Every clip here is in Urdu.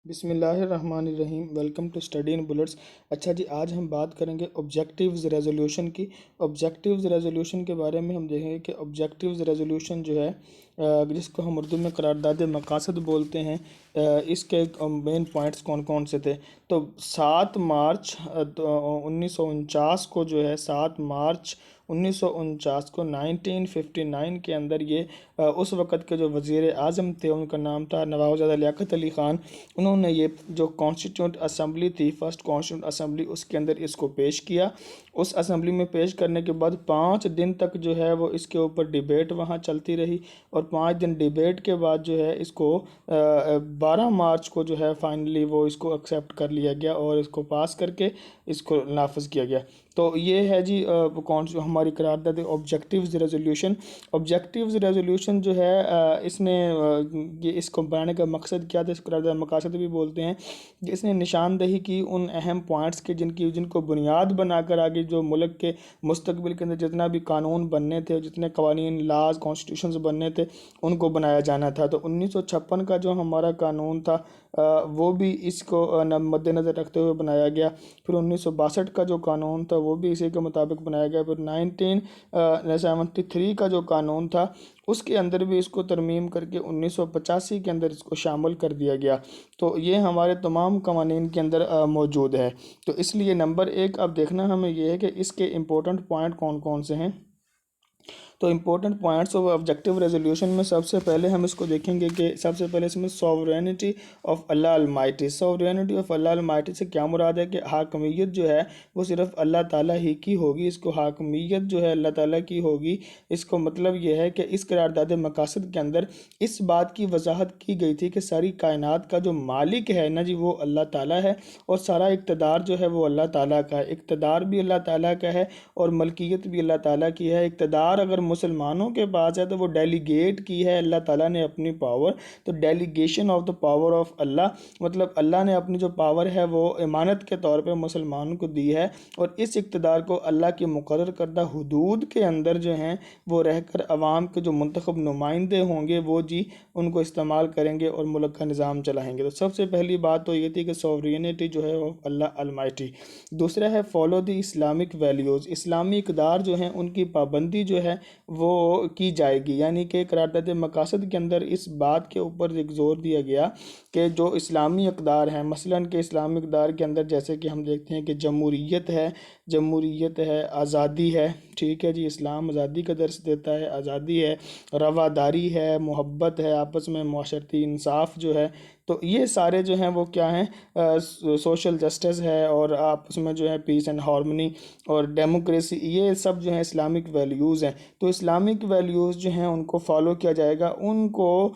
بسم اللہ الرحمن الرحیم، welcome to study in bullets. اچھا جی، آج ہم بات کریں گے آبجیکٹیوز ریزولوشن کی۔ آبجیکٹیوز ریزولوشن کے بارے میں ہم دیکھیں گے کہ آبجیکٹیوز ریزولوشن جو ہے جس کو ہم اردو میں قرارداد مقاصد بولتے ہیں، اس کے مین پوائنٹس کون کون سے تھے؟ تو 7 مارچ 1949 کو جو ہے 7 مارچ 1949 کو 1959 کے اندر یہ اس وقت کے جو وزیر اعظم تھے، ان کا نام تھا نواب زادہ لیاقت علی خان۔ انہوں نے یہ جو کانسٹیٹیوٹ اسمبلی تھی، فرسٹ کانسٹیٹیوٹ اسمبلی، اس کے اندر اس کو پیش کیا۔ اس اسمبلی میں پیش کرنے کے بعد 5 دن تک جو ہے وہ اس کے اوپر ڈیبیٹ وہاں چلتی رہی، اور 5 دن ڈیبیٹ کے بعد جو ہے اس کو 12 مارچ کو جو ہے فائنلی وہ اس کو ایکسیپٹ کر لیا گیا اور اس کو پاس کر کے اس کو نافذ کیا گیا۔ تو یہ ہے جی کون سی ہماری قرارداد آبجیکٹیوز ریزولوشن۔ آبجیکٹیوز ریزولوشن جو ہے اس نے یہ اس کو بنانے کا مقصد کیا تھا، اس قرارداد مقاصد بھی بولتے ہیں، کہ اس نے نشاندہی کی ان اہم پوائنٹس کے جن کو بنیاد بنا کر آگے جو ملک کے مستقبل کے اندر جتنا بھی قانون بننے تھے، جتنے قوانین، لاز، کانسٹیٹیوشنز بننے تھے، ان کو بنایا جانا تھا۔ تو 1956 کا جو ہمارا قانون تھا وہ بھی اس کو مد نظر رکھتے ہوئے بنایا گیا۔ پھر 1962 کا جو قانون تھا وہ بھی اسی کے مطابق بنایا گیا۔ پھر 1973 کا جو قانون تھا اس کے اندر بھی اس کو ترمیم کر کے 1985 کے اندر اس کو شامل کر دیا گیا۔ تو یہ ہمارے تمام قوانین کے اندر موجود ہے۔ تو اس لیے نمبر 1 اب دیکھنا ہمیں یہ ہے کہ اس کے امپورٹنٹ پوائنٹ کون کون سے ہیں۔ تو important points of objective resolution میں سب سے پہلے ہم اس کو دیکھیں گے کہ سب سے پہلے اس میں sovereignty of Allah almighty. Sovereignty of Allah almighty سے کیا مراد ہے کہ حاکمیت جو ہے وہ صرف اللہ تعالیٰ ہی کی ہوگی۔ اس کو حاکمیت جو ہے اللہ تعالیٰ کی ہوگی۔ اس کو مطلب یہ ہے کہ اس قرارداد مقاصد کے اندر اس بات کی وضاحت کی گئی تھی کہ ساری کائنات کا جو مالک ہے نا جی، وہ اللہ تعالیٰ ہے، اور سارا اقتدار جو ہے وہ اللہ تعالیٰ کا ہے۔ اقتدار بھی اللہ تعالیٰ کا ہے اور ملکیت بھی اللہ تعالیٰ کی ہے۔ اقتدار اگر مسلمانوں کے پاس ہے تو وہ ڈیلیگیٹ کی ہے اللہ تعالیٰ نے اپنی پاور۔ تو delegation of the power of Allah, مطلب اللہ نے اپنی جو پاور ہے وہ امانت کے طور پہ مسلمانوں کو دی ہے، اور اس اقتدار کو اللہ کی مقرر کردہ حدود کے اندر جو ہیں وہ رہ کر عوام کے جو منتخب نمائندے ہوں گے وہ جی ان کو استعمال کریں گے اور ملک کا نظام چلائیں گے۔ تو سب سے پہلی بات تو یہ تھی کہ سوورینٹی جو ہے وہ اللہ المائٹی۔ دوسرا ہے فالو دی اسلامک ویلیوز۔ اسلامی اقدار جو ہیں ان کی پابندی جو ہے وہ کی جائے گی، یعنی کہ قرارداد مقاصد کے اندر اس بات کے اوپر ایک زور دیا گیا کہ جو اسلامی اقدار ہیں، مثلاً کہ اسلامی اقدار کے اندر جیسے کہ ہم دیکھتے ہیں کہ جمہوریت ہے، آزادی ہے، ٹھیک ہے جی، اسلام آزادی کا درس دیتا ہے، آزادی ہے، رواداری ہے، محبت ہے، آپس میں معاشرتی انصاف جو ہے، تو یہ سارے جو ہیں وہ کیا ہیں، سوشل جسٹس ہے، اور آپس میں جو ہے پیس اینڈ ہارمنی اور ڈیموکریسی، یہ سب جو ہیں اسلامک ویلیوز ہیں۔ تو اسلامک ویلیوز جو ہیں ان کو فالو کیا جائے گا، ان کو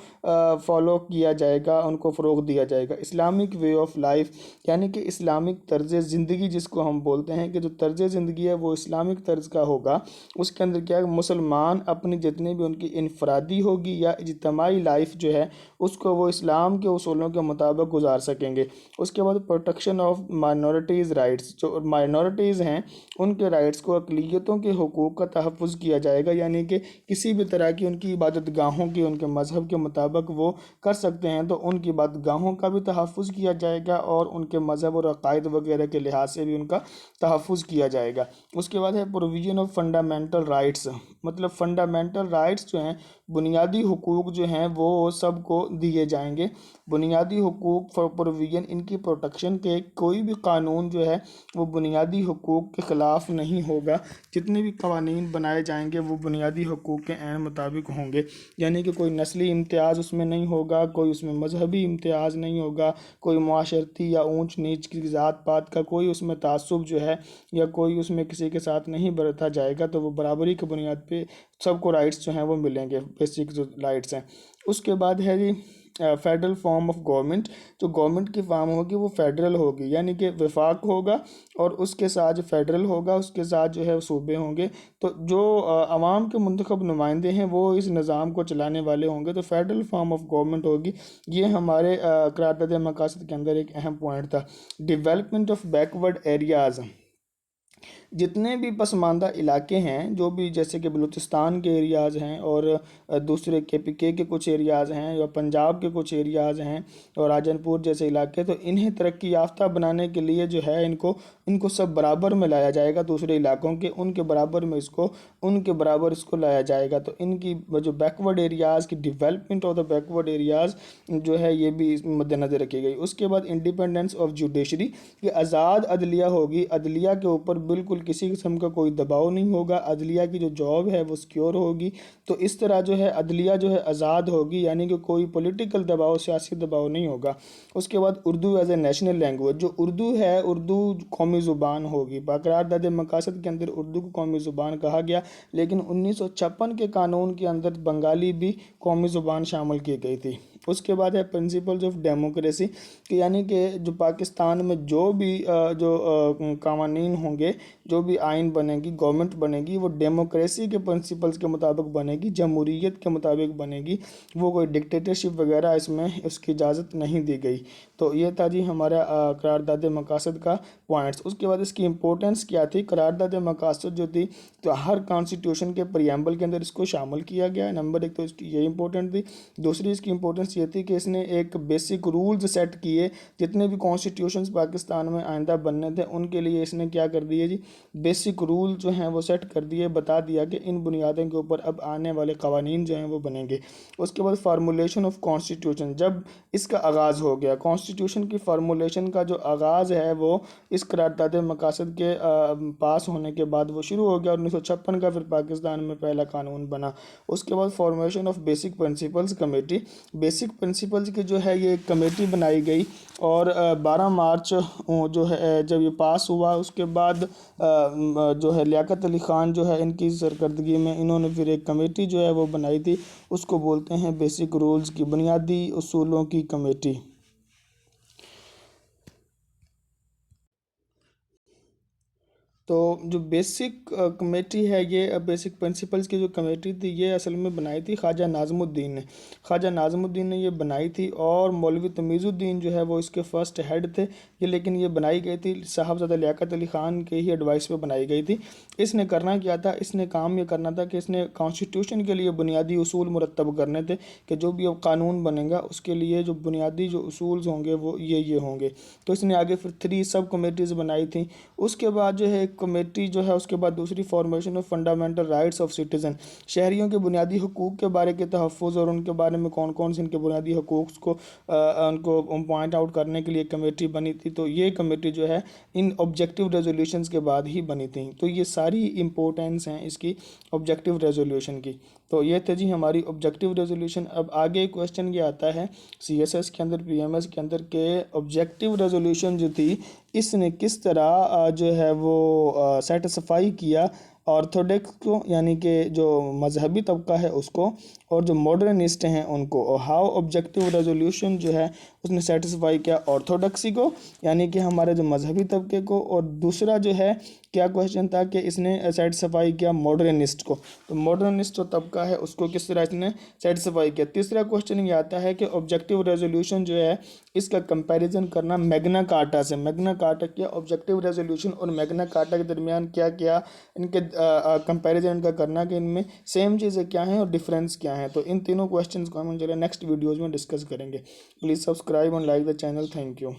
فالو کیا جائے گا، ان کو فروغ دیا جائے گا۔ اسلامک وے آف لائف، یعنی کہ اسلامک طرز زندگی جس کو ہم بولتے ہیں کہ جو طرز زندگی ہے وہ اسلامک طرز کا ہوگا۔ اس کے اندر کیا ہے، مسلمان اپنی جتنی بھی ان کی انفرادی ہوگی یا اجتماعی لائف جو ہے اس کو وہ اسلام کے اصولوں کے مطابق گزار سکیں گے۔ اس کے بعد پروٹیکشن آف مائنورٹیز رائٹس، جو مائنورٹیز ہیں ان کے رائٹس کو، اقلیتوں کے حقوق کا تحفظ کیا جائے گا، یعنی کہ کسی بھی طرح کی ان کی عبادت گاہوں کی ان کے مذہب کے مطابق وہ کر سکتے ہیں، تو ان کی عبادت گاہوں کا بھی تحفظ کیا جائے گا اور ان کے مذہب اور عقائد وغیرہ کے لحاظ سے بھی ان کا تحفظ کیا جائے گا۔ اس کے بعد ہے پروویژن آف فنڈامنٹل رائٹس، مطلب فنڈامنٹل رائٹس جو ہیں، بنیادی حقوق جو ہیں وہ سب کو دیے جائیں گے۔ بنیادی حقوق فار پروویژن، ان کی پروٹیکشن کے کوئی بھی قانون جو ہے وہ بنیادی حقوق کے خلاف نہیں ہوگا۔ جتنے بھی قوانین بنائے جائیں گے وہ بنیادی حقوق کے عین مطابق ہوں گے، یعنی کہ کوئی نسلی امتیاز اس میں نہیں ہوگا، کوئی اس میں مذہبی امتیاز نہیں ہوگا، کوئی معاشرتی یا اونچ نیچ کی ذات پات کا کوئی اس میں تعصب جو ہے یا کوئی اس میں کسی کے ساتھ نہیں برتا جائے گا۔ تو وہ برابری کی بنیاد پہ سب کو رائٹس جو ہیں وہ ملیں گے، بیسک جو رائٹس ہیں۔ اس کے بعد ہے جی فیڈرل فارم آف گورنمنٹ، جو گورنمنٹ کی فارم ہوگی وہ فیڈرل ہوگی، یعنی کہ وفاق ہوگا اور اس کے ساتھ جو فیڈرل ہوگا اس کے ساتھ جو ہے صوبے ہوں گے۔ تو جو عوام کے منتخب نمائندے ہیں وہ اس نظام کو چلانے والے ہوں گے، تو فیڈرل فارم آف گورنمنٹ ہوگی۔ یہ ہمارے قرارداد مقاصد کے اندر ایک اہم پوائنٹ تھا۔ ڈیولپمنٹ آف بیکورڈ ایریاز، جتنے بھی پسماندہ علاقے ہیں جو بھی جیسے کہ بلوچستان کے ایریاز ہیں اور دوسرے KPK کے کچھ ایریاز ہیں یا پنجاب کے کچھ ایریاز ہیں اور راجن پور جیسے علاقے، تو انہیں ترقی یافتہ بنانے کے لیے جو ہے ان کو سب برابر میں لایا جائے گا، دوسرے علاقوں کے ان کے برابر میں ان کے برابر اس کو لایا جائے گا، تو ان کی جو بیکورڈ ایریاز کی development of the backward areas جو ہے یہ بھی مد نظر رکھی گئی۔ اس کے بعد انڈیپینڈنس آف جوڈیشری، کہ آزاد عدلیہ ہوگی، عدلیہ کے اوپر بالکل کسی قسم کا کوئی دباؤ نہیں ہوگا، عدلیہ کی جو جاب ہے وہ سیکیور ہوگی، تو اس طرح جو ہے عدلیہ جو ہے آزاد ہوگی، یعنی کہ کوئی پولیٹیکل دباؤ، سیاسی دباؤ نہیں ہوگا۔ اس کے بعد Urdu as a national language, جو اردو ہے، اردو قومی زبان ہوگی۔ قرارداد مقاصد کے اندر اردو کو قومی زبان کہا گیا، لیکن 1956 کے قانون کے اندر بنگالی بھی قومی زبان شامل کی گئی تھی۔ اس کے بعد ہے پرنسپلز آف ڈیموکریسی، کہ یعنی کہ جو پاکستان میں جو بھی قوانین ہوں گے، جو بھی آئین بنے گی، گورنمنٹ بنے گی، وہ ڈیموکریسی کے پرنسپلز کے مطابق بنے گی، جمہوریت کے مطابق بنے گی، وہ کوئی ڈکٹیٹرشپ وغیرہ اس میں اس کی اجازت نہیں دی گئی۔ تو یہ تھا جی ہمارا قرارداد مقاصد کا پوائنٹس۔ اس کے بعد اس کی امپورٹنس کیا تھی؟ قرارداد مقاصد جو تھی تو ہر کانسٹیٹیوشن کے پریامبل کے اندر اس کو شامل کیا گیا، نمبر ایک تو اس کی یہ امپورٹنٹ تھی۔ دوسری اس کی امپورٹنس یہ تھی کہ اس نے ایک بیسک رولز سیٹ کیے، جتنے بھی کانسٹیٹیوشنز پاکستان میں آئندہ بننے تھے ان کے لیے اس نے کیا کر دیے جی، بیسک رول جو ہیں وہ سیٹ کر دیے، بتا دیا کہ ان بنیادوں کے اوپر اب آنے والے قوانین جو ہیں وہ بنیں گے۔ اس کے بعد فارمولیشن آف کانسٹیٹیوشن، جب اس کا آغاز ہو گیا، کانسٹیٹیوشن کی فارمولیشن کا جو آغاز ہے وہ اس قرارداد مقاصد کے پاس ہونے کے بعد وہ شروع ہو گیا، 1956 کا پھر پاکستان میں پہلا قانون بنا۔ اس کے بعد formation of basic principles committee, basic principles کی جو ہے یہ ایک کمیٹی بنائی گئی، اور 12 مارچ جو ہے جب یہ پاس ہوا، اس کے بعد جو ہے لیاقت علی خان جو ہے ان کی سرکردگی میں انہوں نے پھر ایک کمیٹی جو ہے وہ بنائی تھی، اس کو بولتے ہیں بیسک رولز کی، بنیادی اصولوں کی کمیٹی۔ تو جو بیسک کمیٹی ہے، یہ بیسک پرنسپلز کی جو کمیٹی تھی یہ اصل میں بنائی تھی خواجہ ناظم الدین نے، خواجہ ناظم الدین نے یہ بنائی تھی، اور مولوی تمیز الدین جو ہے وہ اس کے فرسٹ ہیڈ تھے یہ، لیکن یہ بنائی گئی تھی صاحبزادہ لیاقت علی خان کے ہی ایڈوائس پہ بنائی گئی تھی۔ اس نے کرنا کیا تھا؟ اس نے کام یہ کرنا تھا کہ اس نے کانسٹیٹیوشن کے لیے بنیادی اصول مرتب کرنے تھے، کہ جو بھی اب قانون بنے گا اس کے لیے جو بنیادی جو اصولز ہوں گے وہ یہ ہوں گے۔ تو اس نے آگے پھر 3 سب کمیٹیز بنائی تھیں۔ اس کے بعد جو ہے ایک کمیٹی جو ہے، اس کے بعد دوسری formation of fundamental rights of citizen, شہریوں کے بنیادی حقوق کے بارے کے تحفظ اور ان کے بارے میں کون کون سے ان کے بنیادی حقوق کو ان کو پوائنٹ آؤٹ کرنے کے لیے کمیٹی بنی تھی۔ تو یہ کمیٹی جو ہے ان آبجیکٹیو ریزولوشنز کے بعد ہی بنی تھی۔ تو یہ ساری امپورٹنس ہیں اس کی آبجیکٹیو ریزولوشن کی۔ تو یہ تھے جی ہماری آبجیکٹیو ریزولوشن۔ اب آگے کویسچن یہ آتا ہے CSS کے اندر، PMS کے اندر، کہ آبجیکٹیو ریزولوشن جو تھی اس نے کس طرح جو ہے وہ سیٹسفائی کیا آرتھوڈکس کو، یعنی کہ جو مذہبی طبقہ ہے اس کو، اور جو ماڈرنسٹ ہیں ان کو، اور ہاؤ آبجیکٹیو ریزولوشن جو ہے اس نے سیٹسفائی کیا آرتھوڈکسی کو، یعنی کہ ہمارے جو مذہبی طبقے کو، اور دوسرا جو ہے کیا کویشچن تھا کہ اس نے سیٹسفائی کیا ماڈرنسٹ کو، تو ماڈرنسٹ جو طبقہ ہے اس کو کس طرح اس نے سیٹسفائی کیا۔ تیسرا کویشچن یہ آتا ہے کہ آبجیکٹیو ریزولوشن جو ہے اس کا کمپیریزن کرنا میگنا کارٹا سے، میگنا کارٹا کیا آبجیکٹیو ریزولوشن اور میگنا کارٹا کے درمیان کیا کیا ان کے کمپیریزن ان کا کرنا، کہ ان میں سیم چیزیں کیا ہیں اور ڈفرینس کیا ہیں۔ تو ان تینوں کویشچنز کو ہم انشاءاللہ نیکسٹ ویڈیوز میں ڈسکس کریں گے۔ Please subscribe and like the channel. Thank you.